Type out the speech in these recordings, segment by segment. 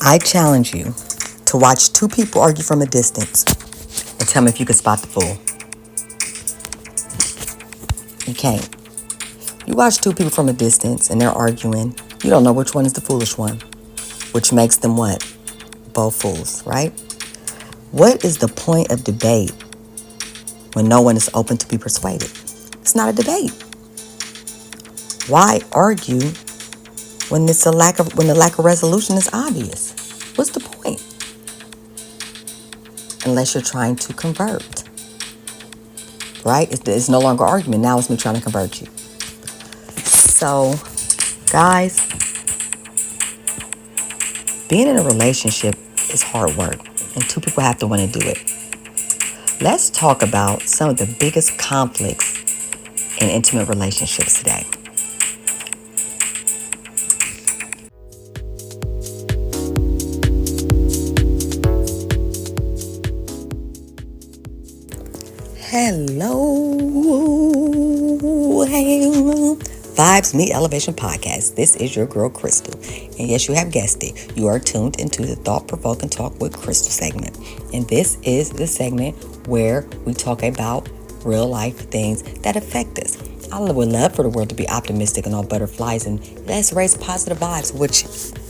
I challenge you to watch two people argue from a distance and tell me if you can spot the fool. You can't. You watch two people from a distance and they're arguing. You don't know which one is the foolish one, which makes them what? Both fools, right? What is the point of debate when no one is open to be persuaded? It's not a debate. Why argue when the lack of resolution is obvious? What's the point? Unless you're trying to convert, right? It's no longer argument. Now it's me trying to convert you. So, guys, being in a relationship is hard work, and two people have to want to do it. Let's talk about some of the biggest conflicts in intimate relationships today. Hello. Vibes Meet Elevation Podcast. This is your girl, Crystal. And yes, you have guessed it. You are tuned into the Thought-Provoking Talk with Crystal segment. And this is the segment where we talk about real life things that affect us. I would love for the world to be optimistic and all butterflies and let's raise positive vibes, which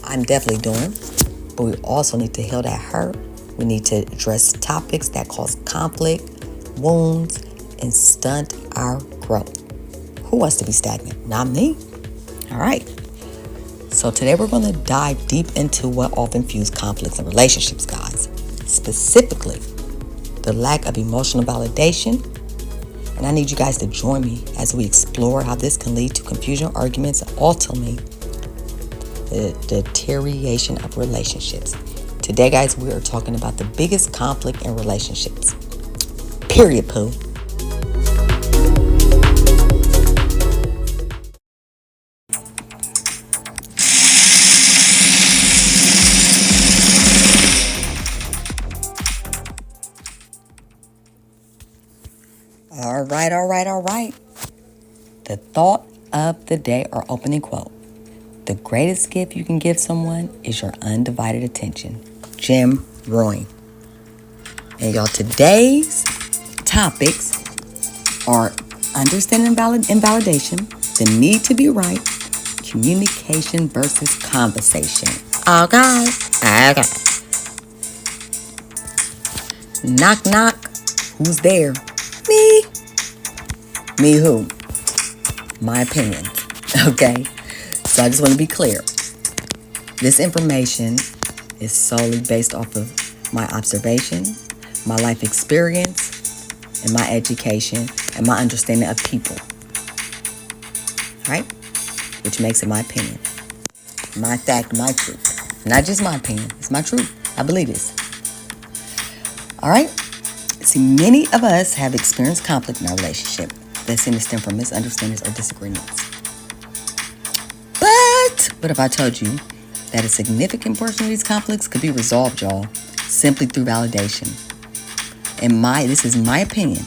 I'm definitely doing. But we also need to heal that hurt. We need to address topics that cause conflict, wounds, and stunt our growth. Who wants to be stagnant? Not me. All right. So today we're going to dive deep into what often fuels conflicts in relationships, guys. Specifically, the lack of emotional validation. And I need you guys to join me as we explore how this can lead to confusion, arguments, and ultimately the deterioration of relationships. Today, guys, we are talking about the biggest conflict in relationships. Period, poo. All right. The thought of the day or opening quote. The greatest gift you can give someone is your undivided attention. Jim Rohn. And y'all, today's topics are understanding invalidation, the need to be right, communication versus conversation. Okay. Knock, knock. Who's there? Me. Me who? My opinion. Okay? So I just want to be clear. This information is solely based off of my observation, my life experience, and my education, and my understanding of people. Right? Which makes it my opinion. My fact, my truth. Not just my opinion. It's my truth. I believe this. All right? See, many of us have experienced conflict in our relationship that seem to stem from misunderstandings or disagreements. But what if I told you that a significant portion of these conflicts could be resolved, y'all, simply through validation? And this is my opinion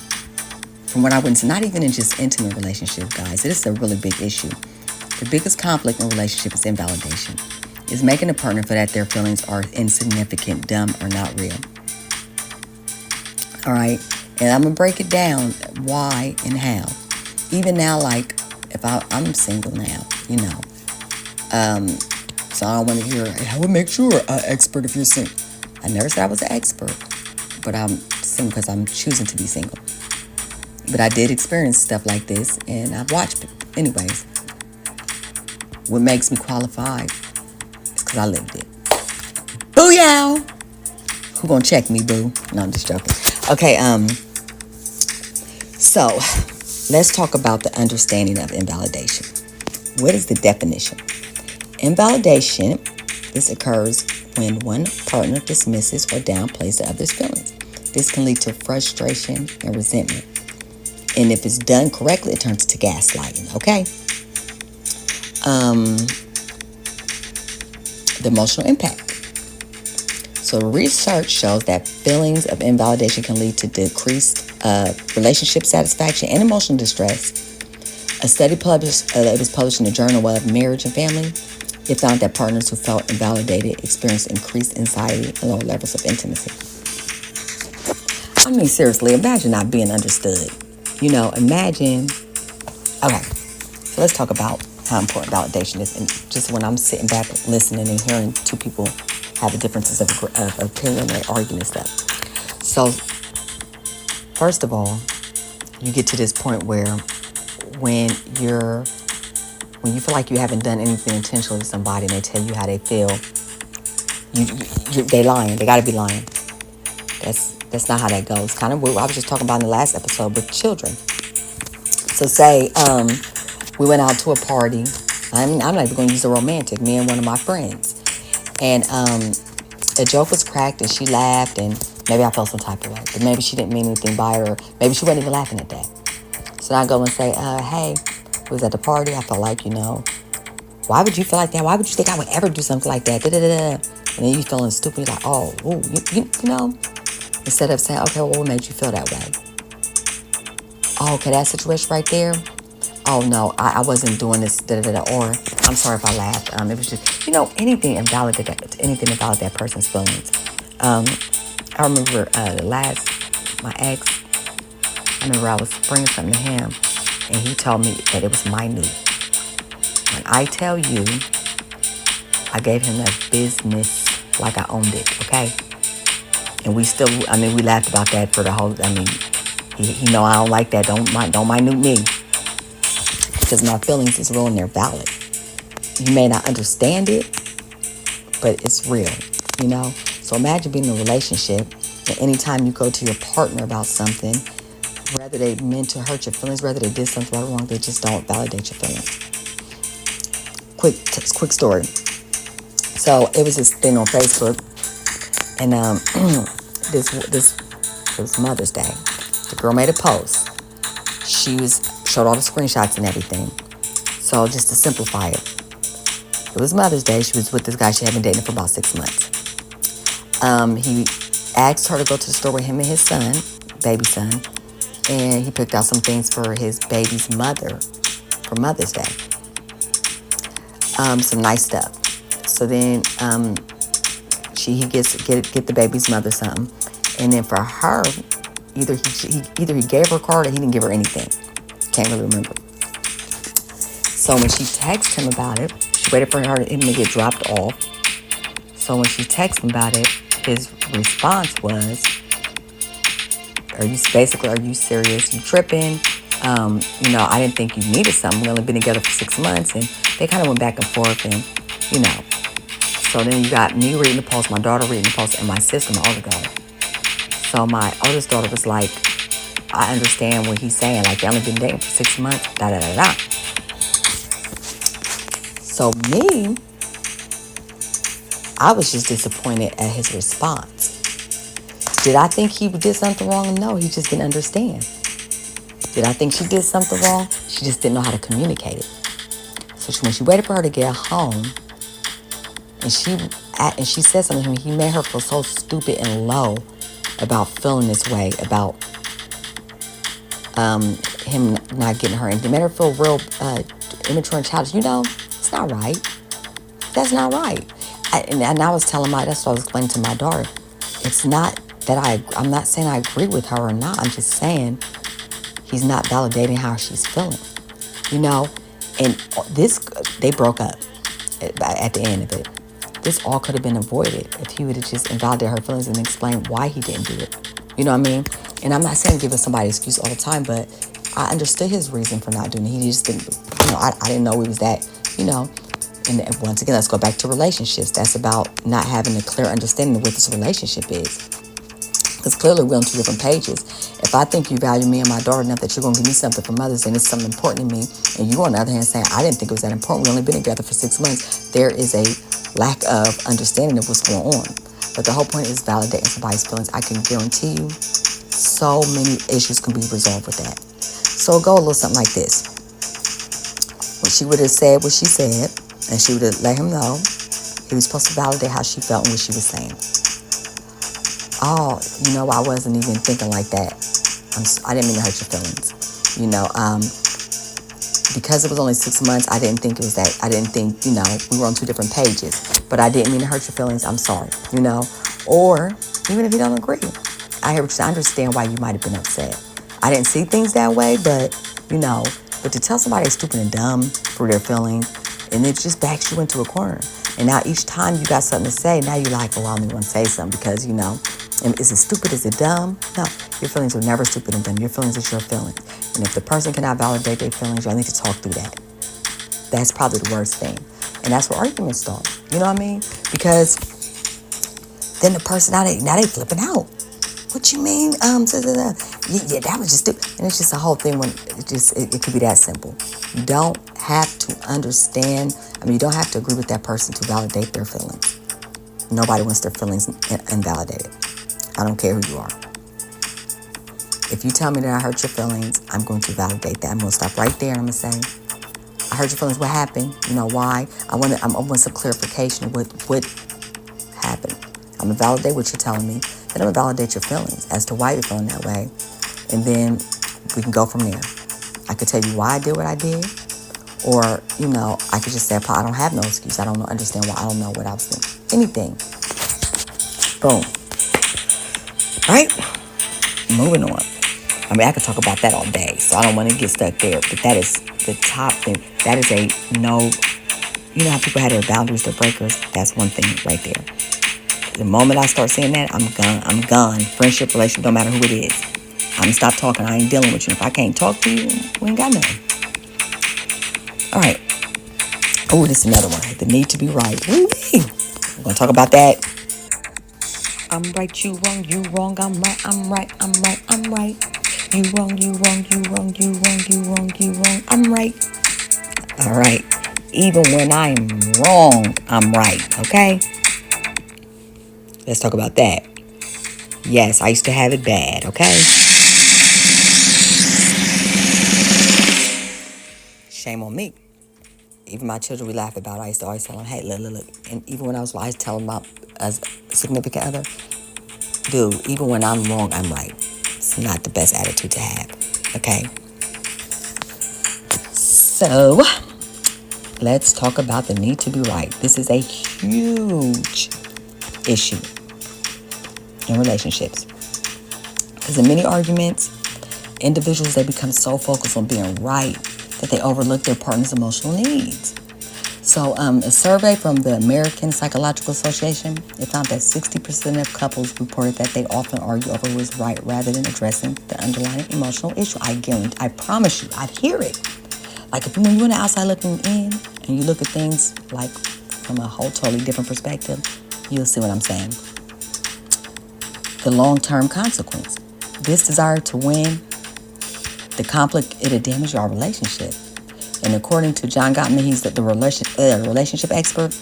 from what I witnessed, not even in just intimate relationship, guys. This is a really big issue. The biggest conflict in a relationship is invalidation. It's making a partner feel that their feelings are insignificant, dumb, or not real. All right, and I'm gonna break it down why and how. Even now, like if I'm single now, you know, so I don't want to hear I would make sure an expert if you're single. I never said I was an expert, but I'm single because I'm choosing to be single. But I did experience stuff like this, and I've watched it. Anyways, what makes me qualified is because I lived it. Booyah! Who gonna check me, boo? No, I'm just joking. Okay, so let's talk about the understanding of invalidation. What is the definition? Invalidation, this occurs when one partner dismisses or downplays the other's feelings. This can lead to frustration and resentment. And if it's done correctly, it turns to gaslighting, okay? The emotional impact. So research shows that feelings of invalidation can lead to decreased relationship satisfaction and emotional distress. A study was published in the Journal of Marriage and Family It found that partners who felt invalidated experienced increased anxiety and lower levels of intimacy. I mean, seriously, imagine not being understood. Imagine. Okay, so let's talk about how important validation is. And just when I'm sitting back listening and hearing two people have the differences of opinion and arguing and stuff. So, first of all, you get to this point where when you feel like you haven't done anything intentionally to somebody and they tell you how they feel, they lying. They got to be lying. That's not how that goes. Kind of what I was just talking about in the last episode with children. So say we went out to a party. I'm not even going to use the romantic. Me and one of my friends, and a joke was cracked and she laughed, and maybe I felt some type of way, but maybe she didn't mean anything by her. Maybe she wasn't even laughing at that. So I go and say, hey, we was at the party. I felt like, why would you feel like that? Why would you think I would ever do something like that? Da-da-da-da. And then you feeling stupid. You're like, oh, ooh, instead of saying, okay, well, what made you feel that way? Oh, okay, that situation right there. Oh, no, I wasn't doing this, da-da-da-da. Or, I'm sorry if I laughed. It was just, anything invalidate that person's feelings. I remember my ex, I remember I was bringing something to him, and he told me that it was minute. When I tell you, I gave him that business like I owned it, okay? And we laughed about that for the whole, he know I don't like that. Don't minute me. Because my feelings is real and they're valid. You may not understand it, but it's real, So imagine being in a relationship, and anytime you go to your partner about something, whether they meant to hurt your feelings, whether they did something wrong, they just don't validate your feelings. Quick story. So it was this thing on Facebook, and it was Mother's Day. The girl made a post. She showed all the screenshots and everything. So just to simplify it was Mother's Day. She was with this guy she had been dating for about 6 months. He asked her to go to the store with him and his son, baby son, and he picked out some things for his baby's mother for Mother's Day. Some nice stuff. So then he get the baby's mother something, and then for her, either he gave her a card or he didn't give her anything. Can't really remember. So when she texted him about it, she waited for him to get dropped off. So when she texted him about it, his response was, are you serious? You tripping? I didn't think you needed something. We only been together for 6 months, and they kind of went back and forth, and So then you got me reading the post, my daughter reading the post, and my sister, my older daughter. So my oldest daughter was like, I understand what he's saying. Like, they only been dating for 6 months, da-da-da-da. So me, I was just disappointed at his response. Did I think he did something wrong? No, he just didn't understand. Did I think she did something wrong? She just didn't know how to communicate it. So when she waited for her to get home, and she said something to him, he made her feel so stupid and low about feeling this way, about him not getting her. And it made her feel real immature and childish. It's not right. That's not right. And I was telling that's what I was explaining to my daughter. It's not that I'm not saying I agree with her or not. I'm just saying he's not validating how she's feeling. And they broke up at the end of it. This all could have been avoided if he would have just invalidated her feelings and explained why he didn't do it. You know what I mean? And I'm not saying giving somebody an excuse all the time, but I understood his reason for not doing it. He just didn't, I didn't know he was that, And once again, let's go back to relationships. That's about not having a clear understanding of what this relationship is. Because clearly we're on two different pages. If I think you value me and my daughter enough that you're going to give me something for Mother's Day and it's something important to me, and you on the other hand saying, I didn't think it was that important, we only been together for 6 months, there is a lack of understanding of what's going on. But the whole point is validating somebody's feelings. I can guarantee you so many issues can be resolved with that. So it'll go a little something like this. When she would have said what she said, and she would have let him know, he was supposed to validate how she felt and what she was saying. Oh, I wasn't even thinking like that. I didn't mean to hurt your feelings. because it was only 6 months, I didn't think it was that. I didn't think, we were on two different pages. But I didn't mean to hurt your feelings. I'm sorry, Or even if you don't agree, I understand why you might have been upset. I didn't see things that way, but to tell somebody they're stupid and dumb for their feelings, and it just backs you into a corner. And now each time you got something to say, now you're like, well, I don't even want to say something because, and is it stupid? Is it dumb? No, your feelings are never stupid and dumb. Your feelings are your feelings. And if the person cannot validate their feelings, y'all need to talk through that. That's probably the worst thing. And that's where arguments start. You know what I mean? Because then the person, now they flipping out. What you mean? Yeah, that was just stupid. And it's just a whole thing when it could be that simple. You don't have to understand. You don't have to agree with that person to validate their feelings. Nobody wants their feelings invalidated. I don't care who you are. If you tell me that I hurt your feelings, I'm going to validate that. I'm going to stop right there and I'm going to say, I hurt your feelings. What happened? Why? I want some clarification. What happened? I'm going to validate what you're telling me. Then I'm going to validate your feelings as to why you're feeling that way. And then we can go from there. I could tell you why I did what I did. Or, I could just say, I don't have no excuse. I don't understand why. I don't know what I was thinking. Anything. Boom. All right? Moving on. I could talk about that all day. So I don't want to get stuck there. But that is the top thing. That is a no. You know how people have their boundaries, their breakers? That's one thing right there. The moment I start saying that, I'm gone. Friendship, relationship, don't matter who it is. I'm going to stop talking. I ain't dealing with you. If I can't talk to you, we ain't got nothing. All right. Oh, this is another one. The need to be right. Woo-wee. We're going to talk about that. I'm right, you wrong, you wrong, I'm right, I'm right, I'm right, I'm right. You wrong, you wrong, you wrong, you wrong, you wrong, you wrong, I'm right. All right. Even when I'm wrong, I'm right, okay? Let's talk about that. Yes, I used to have it bad, okay? Shame on me. Even my children, we laugh about it. I used to always tell them, hey, look. And even when I was telling my significant other, dude, even when I'm wrong, I'm right. It's not the best attitude to have, okay? So, let's talk about the need to be right. This is a huge issue in relationships. Because in many arguments, individuals, they become so focused on being right that they overlook their partner's emotional needs. So a survey from the American Psychological Association, it found that 60% of couples reported that they often argue over who is right rather than addressing the underlying emotional issue. I promise you, I hear it. Like when you're on the outside looking in and you look at things like from a whole totally different perspective, you'll see what I'm saying. The long-term consequence. This desire to win, the conflict, it'll damage our relationship. And according to John Gottman, he's the relationship expert,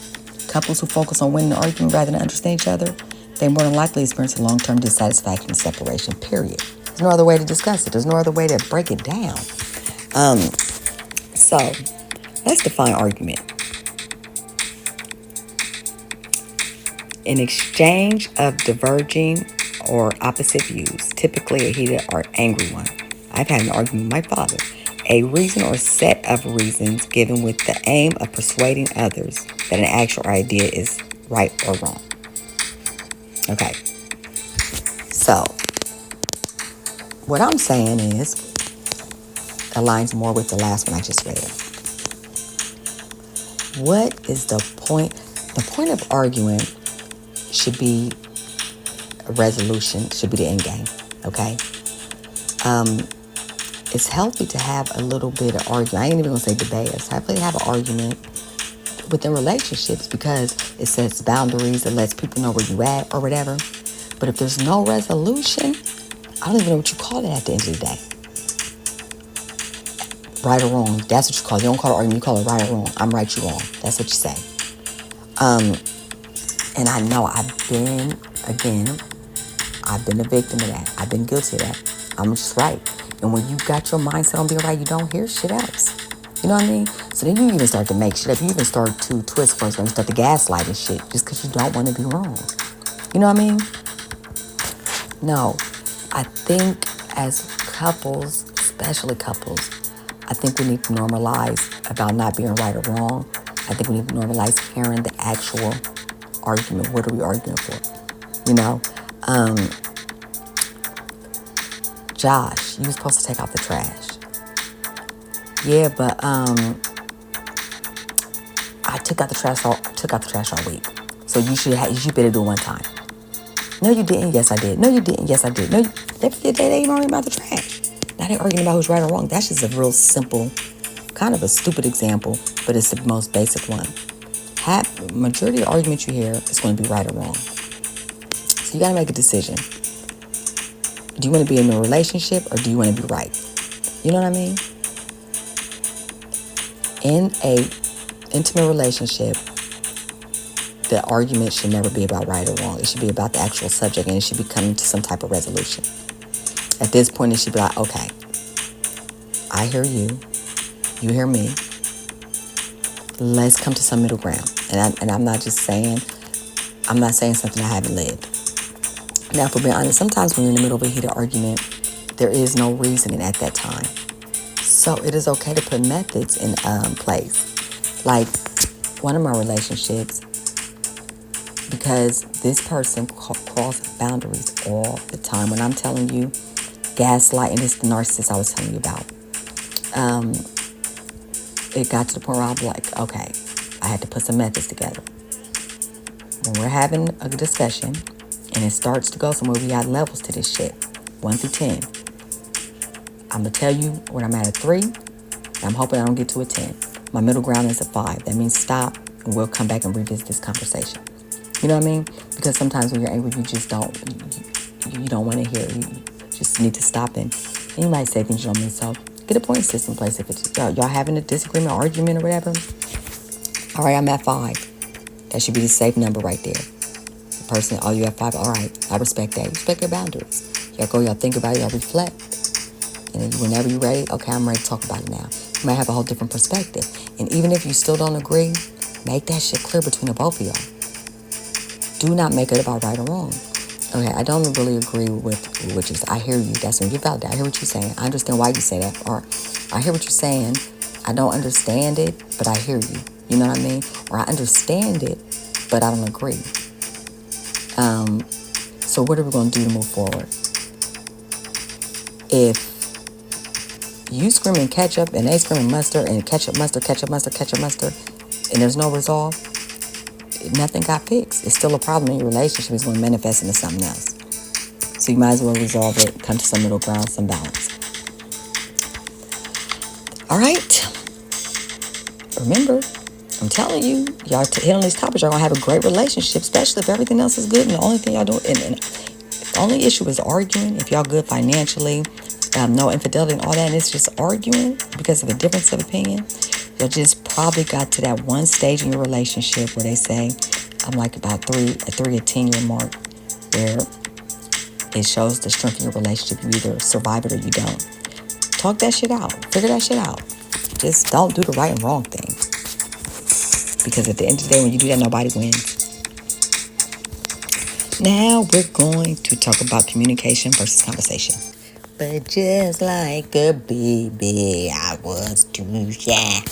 couples who focus on winning the argument rather than understand each other, they more than likely experience a long-term dissatisfaction and separation, period. There's no other way to discuss it. There's no other way to break it down. So, let's define argument. An exchange of diverging or opposite views, typically a heated or angry one. I've had an argument with my father. A reason or set of reasons given with the aim of persuading others that an actual idea is right or wrong. Okay. So, what I'm saying is, aligns more with the last one I just read. What is the point? The point of arguing should be a resolution, should be the end game, okay? It's healthy to have a little bit of argument. I ain't even gonna say debate. It's healthy to have an argument within relationships because it sets boundaries, it lets people know where you at or whatever. But if there's no resolution, I don't even know what you call it at the end of the day. Right or wrong, that's what you call it. You don't call it argument, you call it right or wrong. I'm right, you wrong. That's what you say. And I know I've been a victim of that. I've been guilty of that. I'm just right. And when you got your mindset on being right, you don't hear shit else. You know what I mean? So then you even start to make shit up. You even start to twist first and start to gaslight and shit just because you don't want to be wrong. You know what I mean? No. I think as couples, especially couples, I think we need to normalize about not being right or wrong. I think we need to normalize hearing the actual argument. What are we arguing for? You know, um, Josh, you were supposed to take out the trash. Yeah, but I took out the trash. Took out the trash all week. So you better do it one time. No, you didn't. Yes, I did. No, you didn't. Yes, I did. No, they ain't arguing about the trash. Now they're arguing about who's right or wrong. That's just a real simple, kind of a stupid example, but it's the most basic one. Majority of arguments you hear is going to be right or wrong. So you got to make a decision. Do you want to be in a relationship or do you want to be right? You know what I mean? In a intimate relationship, the argument should never be about right or wrong. It should be about the actual subject, and it should be coming to some type of resolution. At this point, it should be like, okay, I hear you, you hear me. Let's come to some middle ground. And I'm not saying something I haven't lived. Now, for being honest, sometimes when you're in the middle of a heated argument, there is no reasoning at that time. So it is okay to put methods in place. Like one of my relationships, because this person crossed boundaries all the time. When I'm telling you, gaslighting is the narcissist I was telling you about. It got to the point where I was like, okay, I had to put some methods together. When we're having a discussion and it starts to go somewhere, we got levels to this shit, 1 through 10. I'm going to tell you when I'm at a 3, and I'm hoping I don't get to a 10. My middle ground is a 5. That means stop, and we'll come back and revisit this conversation. You know what I mean? Because sometimes when you're angry, you just don't, you don't want to hear it. You just need to stop and you might say things you don't mean. So get a point system in place. If it's y'all having a disagreement, argument, or whatever. All right, I'm at 5. That should be the safe number right there. The person, oh, you at 5. All right, I respect that. You respect your boundaries. Y'all go, y'all think about it, y'all reflect. And then whenever you're ready, okay, I'm ready to talk about it now. You might have a whole different perspective. And even if you still don't agree, make that shit clear between the both of y'all. Do not make it about right or wrong. Okay, I don't really agree with what you say. I hear you. That's when you validate. I hear what you're saying. I understand why you say that. Or I hear what you're saying. I don't understand it, but I hear you. You know what I mean? Or I understand it, but I don't agree. So what are we going to do to move forward? If you screaming ketchup and they screaming mustard and ketchup, mustard, and there's no resolve, nothing got fixed. It's still a problem in your relationship. It's going to manifest into something else. So you might as well resolve it, come to some middle ground, some balance. All right. Remember, I'm telling you, y'all hit on these topics, y'all going to have a great relationship, especially if everything else is good and the only thing y'all do, and the only issue is arguing. If y'all good financially, no infidelity and all that, and it's just arguing because of a difference of opinion, you just probably got to that one stage in your relationship where they say, I'm like about a 10-year mark, where it shows the strength in your relationship. You either survive it or you don't. Talk that shit out. Figure that shit out. Just don't do the right and wrong thing. Because at the end of the day, when you do that, nobody wins. Now we're going to talk about communication versus conversation. But just like a baby, I was too shy.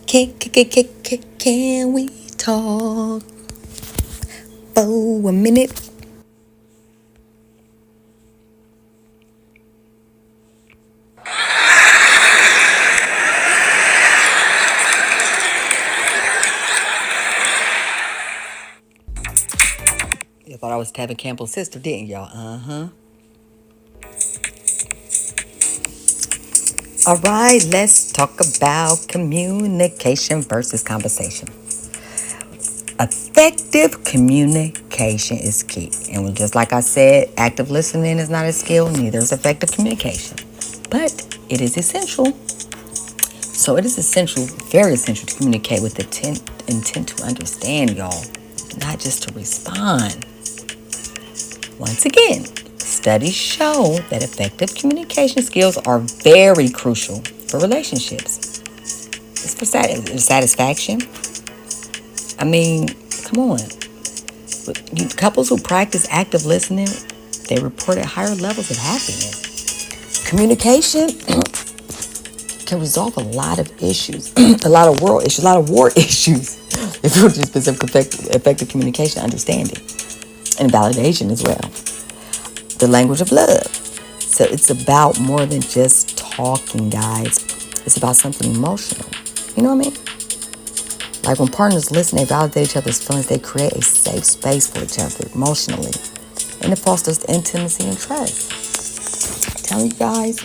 Can we talk for a minute? You thought I was Tevin Campbell's sister, didn't y'all? Uh-huh. All right, let's talk about communication versus conversation. Effective communication is key. And just like I said, active listening is not a skill, neither is effective communication. But it is essential. So it is essential, very essential, to communicate with the intent to understand, y'all, not just to respond. Once again, studies show that effective communication skills are very crucial for relationships. It's for satisfaction. I mean, come on. Couples who practice active listening, they reported higher levels of happiness. Communication can resolve a lot of issues, a lot of world issues, a lot of war issues, if you're just effective communication, understanding, and validation as well. The language of love. So it's about more than just talking, guys. It's about something emotional. You know what I mean? Like when partners listen, they validate each other's feelings. They create a safe space for each other emotionally. And it fosters intimacy and trust. I'm telling you guys,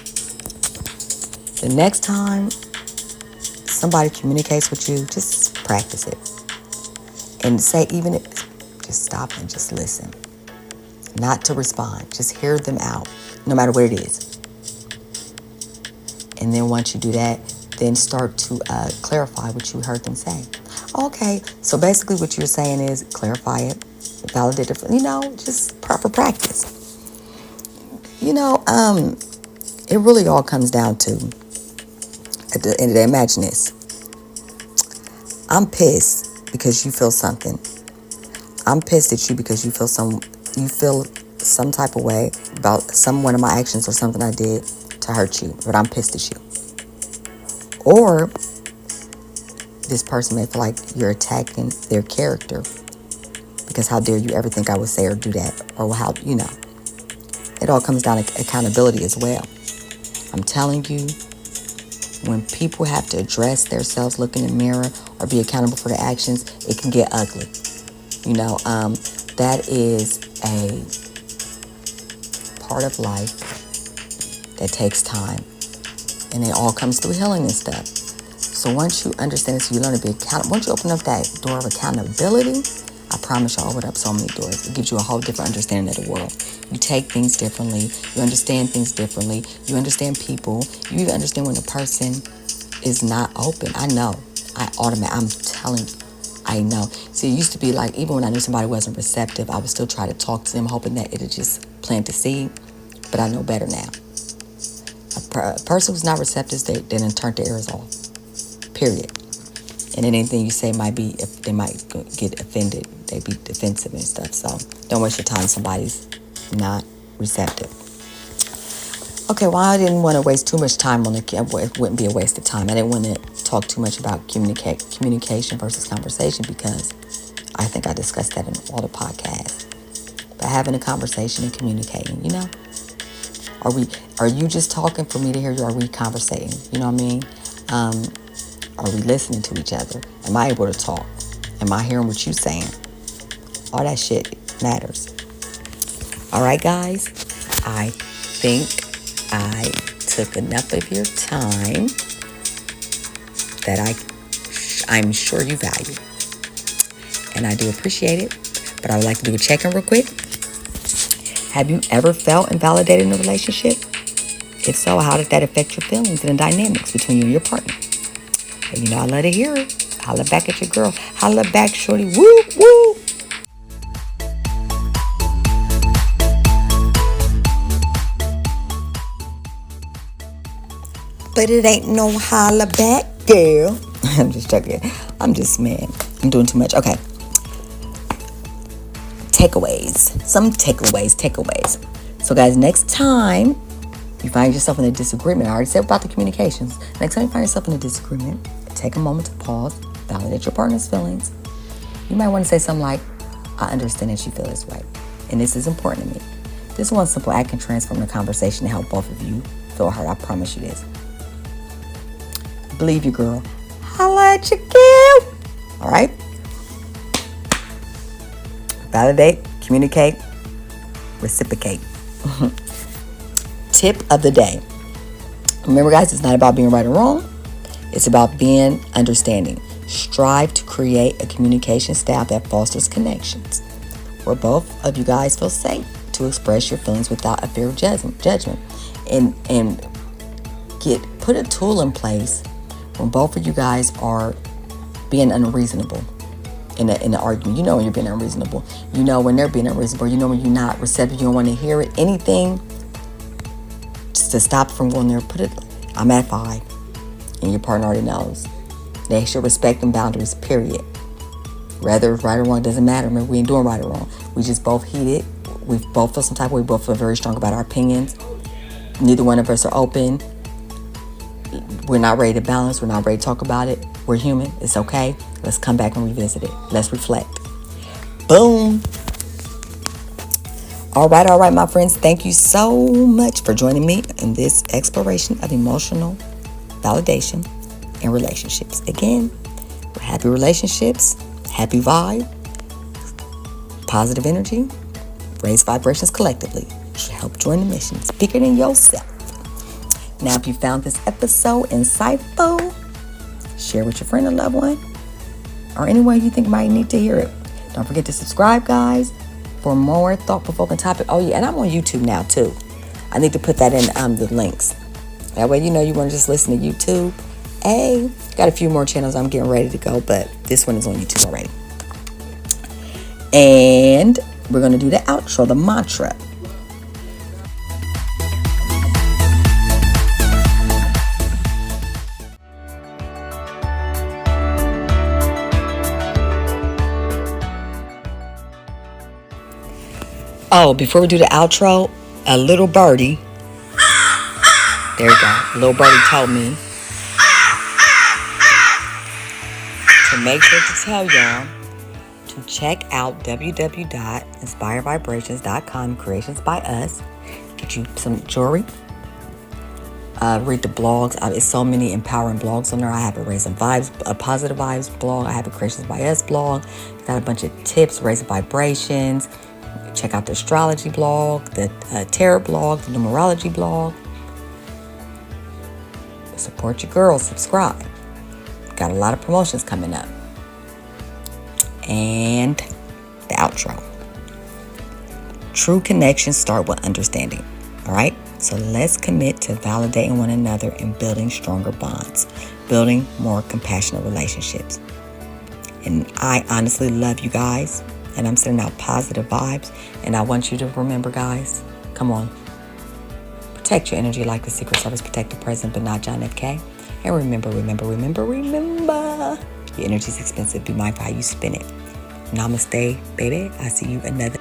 the next time somebody communicates with you, just practice it. And say, even if, just stop and just listen. Not to respond. Just hear them out, no matter what it is. And then once you do that, then start to clarify what you heard them say. Okay, so basically what you're saying is clarify it, validate it, just proper practice. It really all comes down to, at the end of the day, imagine this. I'm pissed because you feel something. I'm pissed at you because you feel some type of way about one of my actions or something I did to hurt you, but I'm pissed at you. Or this person may feel like you're attacking their character because how dare you ever think I would say or do that, or how, it all comes down to accountability as well. I'm telling you, when people have to address themselves, look in the mirror, or be accountable for their actions, it can get ugly. That is a part of life that takes time, and it all comes through healing and stuff. So once you understand this, you learn to be accountable. Once you open up that door of accountability, I promise you, I'll open up so many doors. It gives you a whole different understanding of the world. You take things differently. You understand things differently. You understand people. You even understand when a person is not open. I know. I'm telling you. I know. See, it used to be like, even when I knew somebody wasn't receptive, I would still try to talk to them, hoping that it would just plant the seed. But I know better now. A person who's not receptive, they then turn their ears off. Period. And then anything you say they might get offended. They be defensive and stuff. So don't waste your time. Somebody's not receptive. Okay, well, I didn't want to waste too much time on it. It wouldn't be a waste of time. I didn't want to talk too much about communication versus conversation, because I think I discussed that in all the podcasts. But having a conversation and communicating, Are you just talking for me to hear you? Are we conversating? You know what I mean? Are we listening to each other? Am I able to talk? Am I hearing what you're saying? All that shit matters. All right, guys. I think I took enough of your time that I'm sure you value. And I do appreciate it. But I would like to do a check-in real quick. Have you ever felt invalidated in a relationship? If so, how did that affect your feelings and the dynamics between you and your partner? And I love to hear it. Holla back at your girl. Holla back, shorty. Woo, woo. But it ain't no holla back, girl. I'm just joking. I'm doing too much. Okay. Takeaways. Some takeaways. So, guys, next time you find yourself in a disagreement, I already said about the communications. Next time you find yourself in a disagreement, take a moment to pause, validate your partner's feelings. You might want to say something like, I understand that you feel this way, and this is important to me. This one simple act can transform the conversation to help both of you feel heard. I promise you this. Believe you, girl. Holla at your girl. All right? Validate, communicate, reciprocate. Tip of the day. Remember, guys, it's not about being right or wrong. It's about being understanding. Strive to create a communication style that fosters connections, where both of you guys feel safe to express your feelings without a fear of judgment. And put a tool in place when both of you guys are being unreasonable in an argument. You know when you're being unreasonable. You know when they're being unreasonable. You know when you're not receptive. You don't want to hear it. Anything just to stop from going there. I'm at 5. And your partner already knows. They should respect them boundaries, period. Whether it's right or wrong, doesn't matter. Remember, we ain't doing right or wrong. We just both heated. We both feel some type of way. We both feel very strong about our opinions. Neither one of us are open. we're not ready to balance. We're not ready to talk about it. We're human. It's okay. Let's come back and revisit it. Let's reflect. Boom. All right, my friends. Thank you so much for joining me in this exploration of emotional validation in relationships. Again, happy relationships, happy vibe, positive energy, raise vibrations collectively. Help join the mission. Speak it in yourself. Now, if you found this episode insightful, share with your friend or loved one, or anyone you think might need to hear it. Don't forget to subscribe, guys, for more thought-provoking topic. Oh, yeah, and I'm on YouTube now, too. I need to put that in the links. That way, you want to just listen to YouTube. Hey, got a few more channels I'm getting ready to go, but this one is on YouTube already. And we're going to do the outro, the mantra. Oh, before we do the outro, a little birdie, there you go, a little birdie told me to make sure to tell y'all to check out www.inspiredvibrations.com, creations by us. Get you some jewelry. Read the blogs. It's so many empowering blogs on there. I have a Raising Vibes, a Positive Vibes blog. I have a Creations by Us blog. Got a bunch of tips, raising vibrations. Check out the astrology blog, the tarot blog, the numerology blog. Support your girls. Subscribe. Got a lot of promotions coming up. And the outro. True connections start with understanding. All right? So let's commit to validating one another and building stronger bonds, building more compassionate relationships. And I honestly love you guys. And I'm sending out positive vibes. And I want you to remember, guys, come on. Protect your energy like the Secret Service protect the president, but not John F. K. And remember. Your energy is expensive. Be mindful how you spend it. Namaste, baby. I see you another